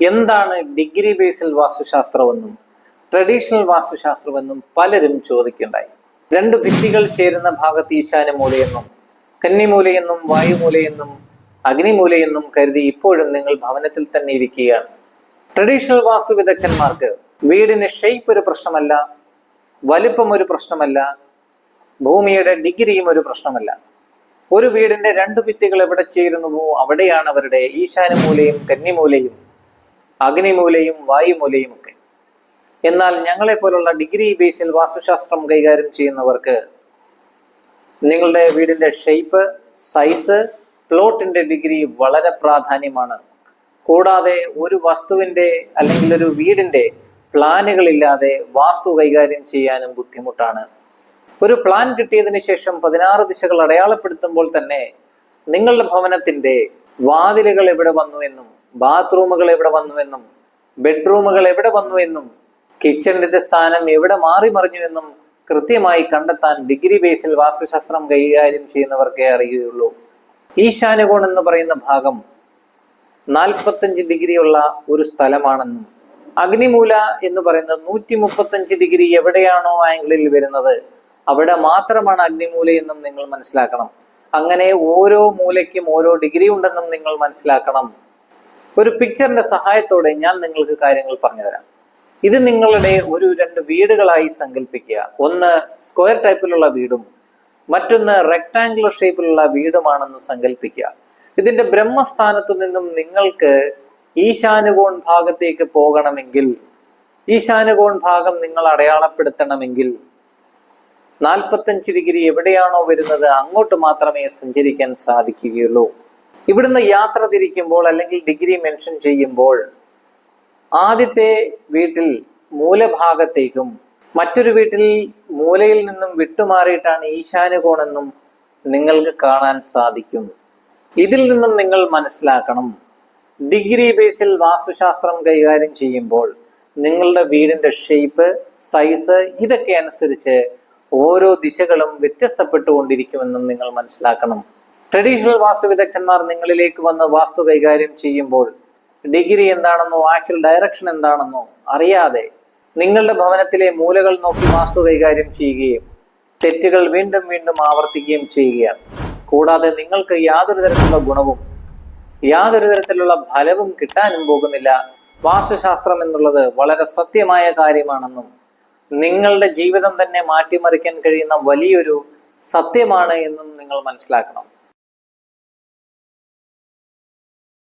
എന്താണ് ഡിഗ്രി ബേസിൽ വാസ്തുശാസ്ത്രമെന്നും ട്രഡീഷണൽ വാസ്തുശാസ്ത്രമെന്നും പലരും ചോദിക്കുകയുണ്ടായി. രണ്ട് ഭിത്തികൾ ചേരുന്ന ഭാഗത്ത് ഈശാനമൂലയെന്നും കന്നിമൂലയെന്നും വായുമൂലയെന്നും അഗ്നിമൂലയെന്നും കരുതി ഇപ്പോഴും നിങ്ങൾ ഭവനത്തിൽ തന്നെ ഇരിക്കുകയാണ്. ട്രഡീഷണൽ വാസ്തു വിദഗ്ധന്മാർക്ക് വീടിന് ഷേപ്പ് ഒരു പ്രശ്നമല്ല, വലിപ്പം ഒരു പ്രശ്നമല്ല, ഭൂമിയുടെ ഡിഗ്രിയും ഒരു പ്രശ്നമല്ല. ഒരു വീടിന്റെ രണ്ട് ഭിത്തികൾ എവിടെ ചേരുന്നുവോ അവിടെയാണ് അവരുടെ ഈശാനമൂലയും കന്നിമൂലയും അഗ്നിമൂലയും വായുമൂലയും ഒക്കെ. എന്നാൽ ഞങ്ങളെ പോലുള്ള ഡിഗ്രി ബേസിൽ വാസ്തുശാസ്ത്രം കൈകാര്യം ചെയ്യുന്നവർക്ക് നിങ്ങളുടെ വീടിന്റെ ഷേപ്പ്, സൈസ്, പ്ലോട്ടിന്റെ ഡിഗ്രി വളരെ പ്രാധാന്യമാണ്. കൂടാതെ ഒരു വസ്തുവിന്റെ അല്ലെങ്കിൽ ഒരു വീടിന്റെ പ്ലാനുകളില്ലാതെ വാസ്തു കൈകാര്യം ചെയ്യാനും ബുദ്ധിമുട്ടാണ്. ഒരു പ്ലാൻ കിട്ടിയതിന് ശേഷം 16 ദിശകൾ അടയാളപ്പെടുത്തുമ്പോൾ തന്നെ നിങ്ങളുടെ ഭവനത്തിന്റെ വാതിലുകൾ എവിടെ വന്നു എന്നും ബാത്റൂമുകൾ എവിടെ വന്നു എന്നും ബെഡ്റൂമുകൾ എവിടെ വന്നു എന്നും കിച്ചണിന്റെ സ്ഥാനം എവിടെ മാറി മറിഞ്ഞു എന്നും കൃത്യമായി കണ്ടെത്താൻ ഡിഗ്രി ബേസിൽ വാസ്തുശാസ്ത്രം കൈകാര്യം ചെയ്യുന്നവർക്കേ അറിയുകയുള്ളൂ. ഈശാനകോൺ എന്ന് പറയുന്ന ഭാഗം 45 ഡിഗ്രിയുള്ള ഒരു സ്ഥലമാണെന്നും അഗ്നിമൂല എന്ന് പറയുന്നത് 135 ഡിഗ്രി എവിടെയാണോ ആംഗിളിൽ വരുന്നത് അവിടെ മാത്രമാണ് അഗ്നിമൂല എന്നും നിങ്ങൾ മനസ്സിലാക്കണം. അങ്ങനെ ഓരോ മൂലയ്ക്കും ഓരോ ഡിഗ്രി ഉണ്ടെന്നും നിങ്ങൾ മനസ്സിലാക്കണം. ഒരു പിക്ചറിന്റെ സഹായത്തോടെ ഞാൻ നിങ്ങൾക്ക് കാര്യങ്ങൾ പറഞ്ഞുതരാം. ഇത് നിങ്ങളുടെ രണ്ട് വീടുകളായി സങ്കല്പിക്കുക. ഒന്ന് സ്ക്വയർ ടൈപ്പിലുള്ള വീടും മറ്റൊന്ന് റെക്ടാങ്കുലർ ഷേപ്പിലുള്ള വീടുമാണെന്ന് സങ്കല്പിക്കുക. ഇതിന്റെ ബ്രഹ്മസ്ഥാനത്തു നിന്നും നിങ്ങൾക്ക് ഈശാനകോൺ ഭാഗത്തേക്ക് പോകണമെങ്കിൽ, ഈശാനകോൺ ഭാഗം നിങ്ങൾ അടയാളപ്പെടുത്തണമെങ്കിൽ 45 ഡിഗ്രി എവിടെയാണോ വരുന്നത് അങ്ങോട്ട് മാത്രമേ സഞ്ചരിക്കാൻ സാധിക്കുകയുള്ളൂ. ഇവിടുന്ന് യാത്ര തിരിക്കുമ്പോൾ അല്ലെങ്കിൽ ഡിഗ്രി മെൻഷൻ ചെയ്യുമ്പോൾ ആദ്യത്തെ വീട്ടിൽ മൂലഭാഗത്തേക്കും മറ്റൊരു വീട്ടിൽ മൂലയിൽ നിന്നും വിട്ടുമാറിയിട്ടാണ് ഈശാനകോണെന്നും നിങ്ങൾക്ക് കാണാൻ സാധിക്കും. ഇതിൽ നിന്നും നിങ്ങൾ മനസ്സിലാക്കണം, ഡിഗ്രി ബേസിൽ വാസ്തുശാസ്ത്രം കൈകാര്യം ചെയ്യുമ്പോൾ നിങ്ങളുടെ വീടിന്റെ ഷേപ്പ്, സൈസ് ഇതൊക്കെ അനുസരിച്ച് ഓരോ ദിശകളും വ്യത്യസ്തപ്പെട്ടുകൊണ്ടിരിക്കുമെന്നും നിങ്ങൾ മനസ്സിലാക്കണം. ട്രഡീഷണൽ വാസ്തു വിദഗ്ധന്മാർ നിങ്ങളിലേക്ക് വന്ന് വാസ്തു കൈകാര്യം ചെയ്യുമ്പോൾ ഡിഗ്രി എന്താണെന്നോ ആക്ച്വൽ ഡയറക്ഷൻ എന്താണെന്നോ അറിയാതെ നിങ്ങളുടെ ഭവനത്തിലെ മൂലകൾ നോക്കി വാസ്തു കൈകാര്യം ചെയ്യുകയും തെറ്റുകൾ വീണ്ടും വീണ്ടും ആവർത്തിക്കുകയും ചെയ്യുകയാണ്. കൂടാതെ നിങ്ങൾക്ക് യാതൊരു തരത്തിലുള്ള ഗുണവും യാതൊരു തരത്തിലുള്ള ഫലവും കിട്ടാനും പോകുന്നില്ല. വാസ്തുശാസ്ത്രം എന്നുള്ളത് വളരെ സത്യമായ കാര്യമാണെന്നും നിങ്ങളുടെ ജീവിതം തന്നെ മാറ്റിമറിക്കാൻ കഴിയുന്ന വലിയൊരു സത്യമാണ് എന്നും നിങ്ങൾ മനസ്സിലാക്കണം.